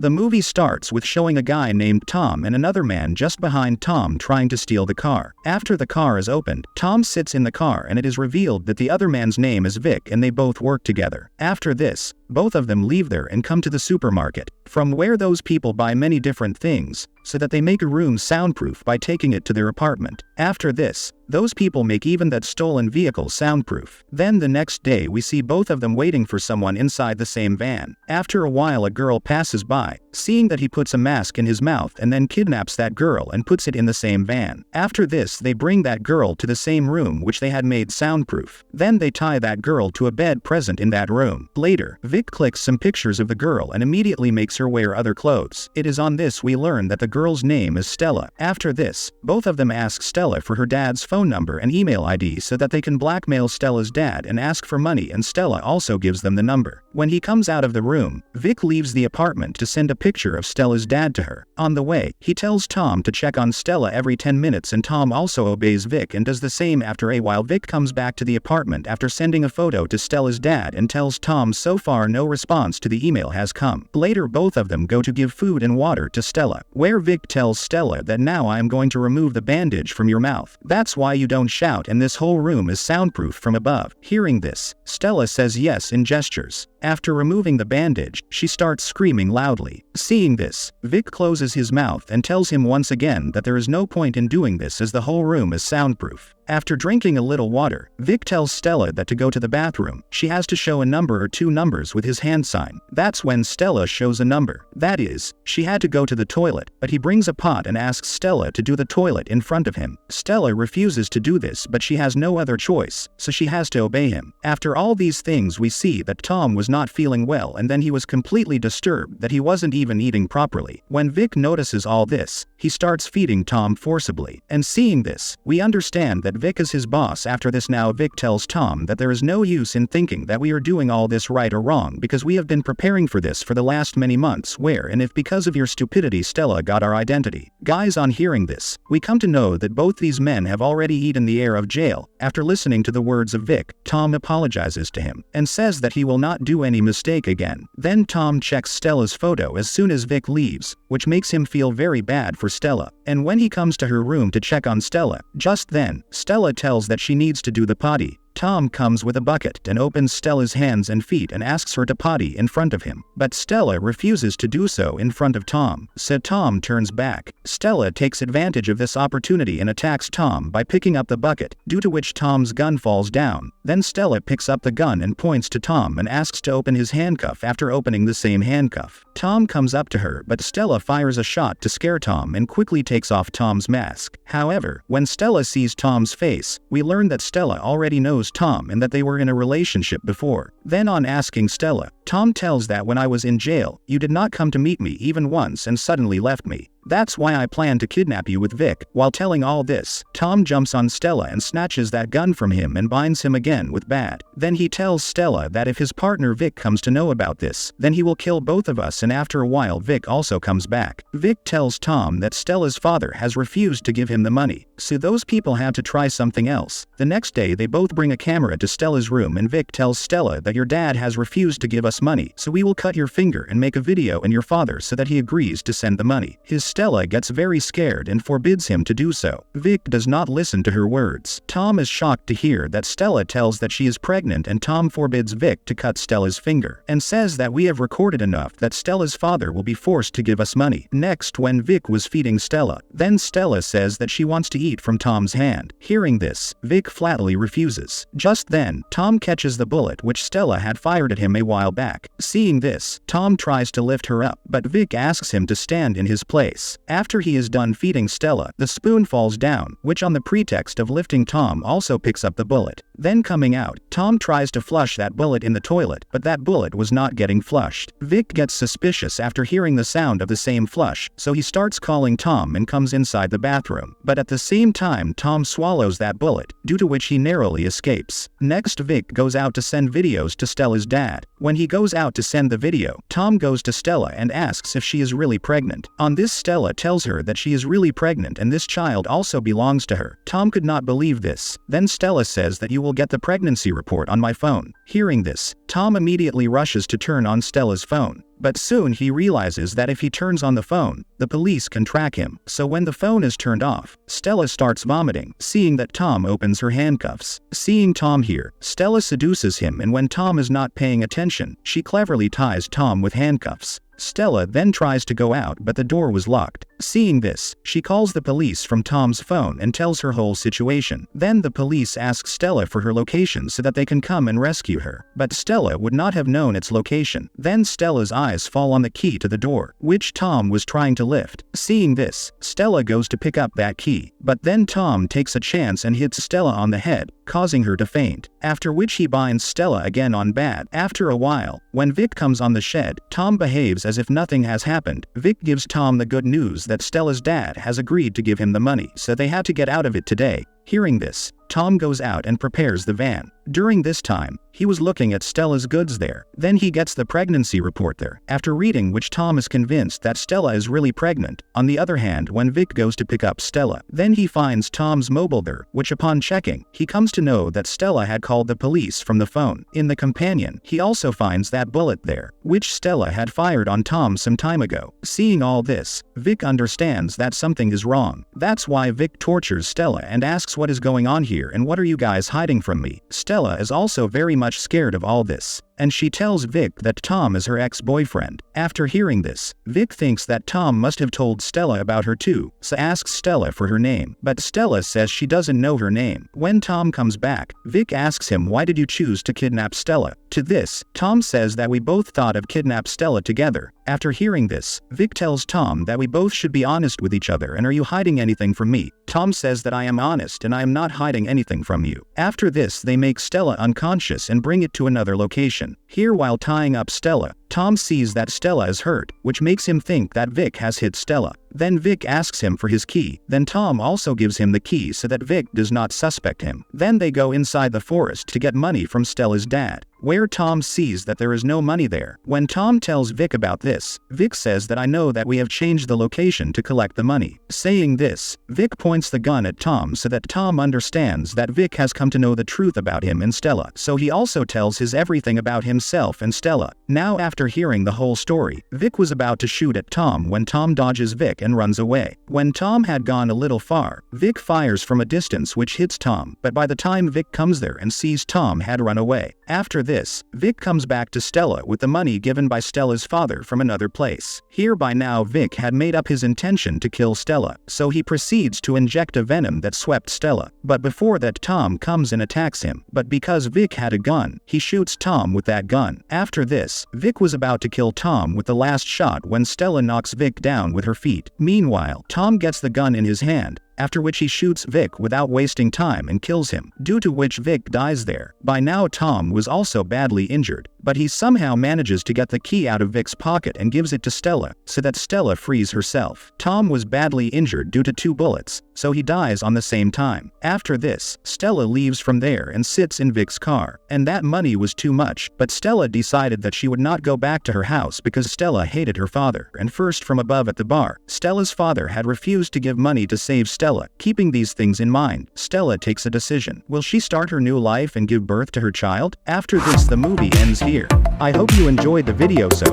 The movie starts with showing a guy named Tom and another man just behind Tom trying to steal the car. After the car is opened, Tom sits in the car and it is revealed that the other man's name is Vic and they both work together. After this, both of them leave there and come to the supermarket, from where those people buy many different things, so that they make a room soundproof by taking it to their apartment. After this, those people make even that stolen vehicle soundproof. Then the next day we see both of them waiting for someone inside the same van. After a while a girl passes by, seeing that he puts a mask in his mouth and then kidnaps that girl and puts it in the same van. After this they bring that girl to the same room which they had made soundproof. Then they tie that girl to a bed present in that room. Later, Vic clicks some pictures of the girl and immediately makes her wear other clothes. It is on this we learn that the girl's name is Stella. After this, both of them ask Stella for her dad's phone number and email ID so that they can blackmail Stella's dad and ask for money, and Stella also gives them the number. When he comes out of the room, Vic leaves the apartment to send a picture of Stella's dad to her. On the way, he tells Tom to check on Stella every 10 minutes and Tom also obeys Vic and does the same. After a while Vic comes back to the apartment after sending a photo to Stella's dad and tells Tom so far no response to the email has come. Later both of them go to give food and water to Stella, where Vic tells Stella that now I am going to remove the bandage from your mouth. That's why you don't shout and this whole room is soundproof from above. Hearing this, Stella says yes in gestures. After removing the bandage, she starts screaming loudly. Seeing this, Vic closes his mouth and tells him once again that there is no point in doing this as the whole room is soundproof. After drinking a little water, Vic tells Stella that to go to the bathroom, she has to show a number or two numbers with his hand sign. That's when Stella shows a number. That is, she had to go to the toilet, but he brings a pot and asks Stella to do the toilet in front of him. Stella refuses to do this, but she has no other choice, so she has to obey him. After all these things we see that Tom was not feeling well and then he was completely disturbed that he wasn't even eating properly. When Vic notices all this, he starts feeding Tom forcibly. And seeing this, we understand that Vic is his boss. After this now Vic tells Tom that there is no use in thinking that we are doing all this right or wrong because we have been preparing for this for the last many months and if because of your stupidity Stella got our identity. Guys, on hearing this, we come to know that both these men have already eaten the air of jail. After listening to the words of Vic, Tom apologizes to him and says that he will not do any mistake again. Then Tom checks Stella's photo as soon as Vic leaves, which makes him feel very bad for Stella. And when he comes to her room to check on Stella, just then, Stella tells that she needs to do the potty. Tom comes with a bucket and opens Stella's hands and feet and asks her to potty in front of him. But Stella refuses to do so in front of Tom, so Tom turns back. Stella takes advantage of this opportunity and attacks Tom by picking up the bucket, due to which Tom's gun falls down. Then Stella picks up the gun and points to Tom and asks to open his handcuff. After opening the same handcuff, Tom comes up to her, but Stella fires a shot to scare Tom and quickly takes off Tom's mask. However, when Stella sees Tom's face, we learn that Stella already knows Tom and that they were in a relationship before. Then on asking Stella, Tom tells that when I was in jail, you did not come to meet me even once and suddenly left me. That's why I plan to kidnap you with Vic. While telling all this, Tom jumps on Stella and snatches that gun from him and binds him again with bat. Then he tells Stella that if his partner Vic comes to know about this, then he will kill both of us, and after a while Vic also comes back. Vic tells Tom that Stella's father has refused to give him the money, so those people have to try something else. The next day they both bring a camera to Stella's room and Vic tells Stella that your dad has refused to give us money, so we will cut your finger and make a video in your father so that he agrees to send the money. Stella gets very scared and forbids him to do so. Vic does not listen to her words. Tom is shocked to hear that Stella tells that she is pregnant, and Tom forbids Vic to cut Stella's finger and says that we have recorded enough that Stella's father will be forced to give us money. Next, when Vic was feeding Stella, then Stella says that she wants to eat from Tom's hand. Hearing this, Vic flatly refuses. Just then, Tom catches the bullet which Stella had fired at him a while back. Seeing this, Tom tries to lift her up, but Vic asks him to stand in his place. After he is done feeding Stella, the spoon falls down, which on the pretext of lifting Tom also picks up the bullet. Then coming out, Tom tries to flush that bullet in the toilet, but that bullet was not getting flushed. Vic gets suspicious after hearing the sound of the same flush, so he starts calling Tom and comes inside the bathroom. But at the same time Tom swallows that bullet, due to which he narrowly escapes. Next, Vic goes out to send videos to Stella's dad. When he goes out to send the video, Tom goes to Stella and asks if she is really pregnant. On this, Stella tells her that she is really pregnant and this child also belongs to her. Tom could not believe this. Then Stella says that you will will get the pregnancy report on my phone." Hearing this, Tom immediately rushes to turn on Stella's phone. But soon he realizes that if he turns on the phone, the police can track him. So when the phone is turned off, Stella starts vomiting, seeing that Tom opens her handcuffs. Seeing Tom here, Stella seduces him, and when Tom is not paying attention, she cleverly ties Tom with handcuffs. Stella then tries to go out, but the door was locked. Seeing this, she calls the police from Tom's phone and tells her whole situation. Then the police ask Stella for her location so that they can come and rescue her. But Stella would not have known its location. Then Stella's eyes fall on the key to the door, which Tom was trying to lift. Seeing this, Stella goes to pick up that key. But then Tom takes a chance and hits Stella on the head, causing her to faint. After which he binds Stella again on bed. After a while, when Vic comes on the shed, Tom behaves as if nothing has happened. Vic gives Tom the good news that Stella's dad has agreed to give him the money, so they had to get out of it today. Hearing this, Tom goes out and prepares the van. During this time, he was looking at Stella's goods there. Then he gets the pregnancy report there, after reading which Tom is convinced that Stella is really pregnant. On the other hand, when Vic goes to pick up Stella, then he finds Tom's mobile there, which upon checking, he comes to know that Stella had called the police from the phone. In the companion, he also finds that bullet there, which Stella had fired on Tom some time ago. Seeing all this, Vic understands that something is wrong. That's why Vic tortures Stella and asks what is going on here and what are you guys hiding from me. Stella is also very much scared of all this, and she tells Vic that Tom is her ex-boyfriend. After hearing this, Vic thinks that Tom must have told Stella about her too, so asks Stella for her name. But Stella says she doesn't know her name. When Tom comes back, Vic asks him, "Why did you choose to kidnap Stella?" To this, Tom says that we both thought of kidnap Stella together. After hearing this, Vic tells Tom that we both should be honest with each other and are you hiding anything from me? Tom says that I am honest and I am not hiding anything from you. After this, they make Stella unconscious and bring it to another location. Here, while tying up Stella, Tom sees that Stella is hurt, which makes him think that Vic has hit Stella. Then Vic asks him for his key. Then Tom also gives him the key so that Vic does not suspect him. Then they go inside the forest to get money from Stella's dad, where Tom sees that there is no money there. When Tom tells Vic about this, Vic says that I know that we have changed the location to collect the money. Saying this, Vic points the gun at Tom so that Tom understands that Vic has come to know the truth about him and Stella. So he also tells his everything about himself and Stella. Now after hearing the whole story, Vic was about to shoot at Tom when Tom dodges Vic and runs away. When Tom had gone a little far, Vic fires from a distance which hits Tom, but by the time Vic comes there and sees Tom had run away. After this, Vic comes back to Stella with the money given by Stella's father from another place. Here by now Vic had made up his intention to kill Stella, so he proceeds to inject a venom that swept Stella. But before that, Tom comes and attacks him, but because Vic had a gun, he shoots Tom with that gun. After this, Vic was about to kill Tom with the last shot when Stella knocks Vic down with her feet. Meanwhile, Tom gets the gun in his hand, after which he shoots Vic without wasting time and kills him, due to which Vic dies there. By now Tom was also badly injured, but he somehow manages to get the key out of Vic's pocket and gives it to Stella, so that Stella frees herself. Tom was badly injured due to 2 bullets, so he dies on the same time. After this, Stella leaves from there and sits in Vic's car, and that money was too much, but Stella decided that she would not go back to her house because Stella hated her father, and first from above at the bar, Stella's father had refused to give money to save Stella. Keeping these things in mind, Stella takes a decision. Will she start her new life and give birth to her child? After this, the movie ends here. I hope you enjoyed the video, so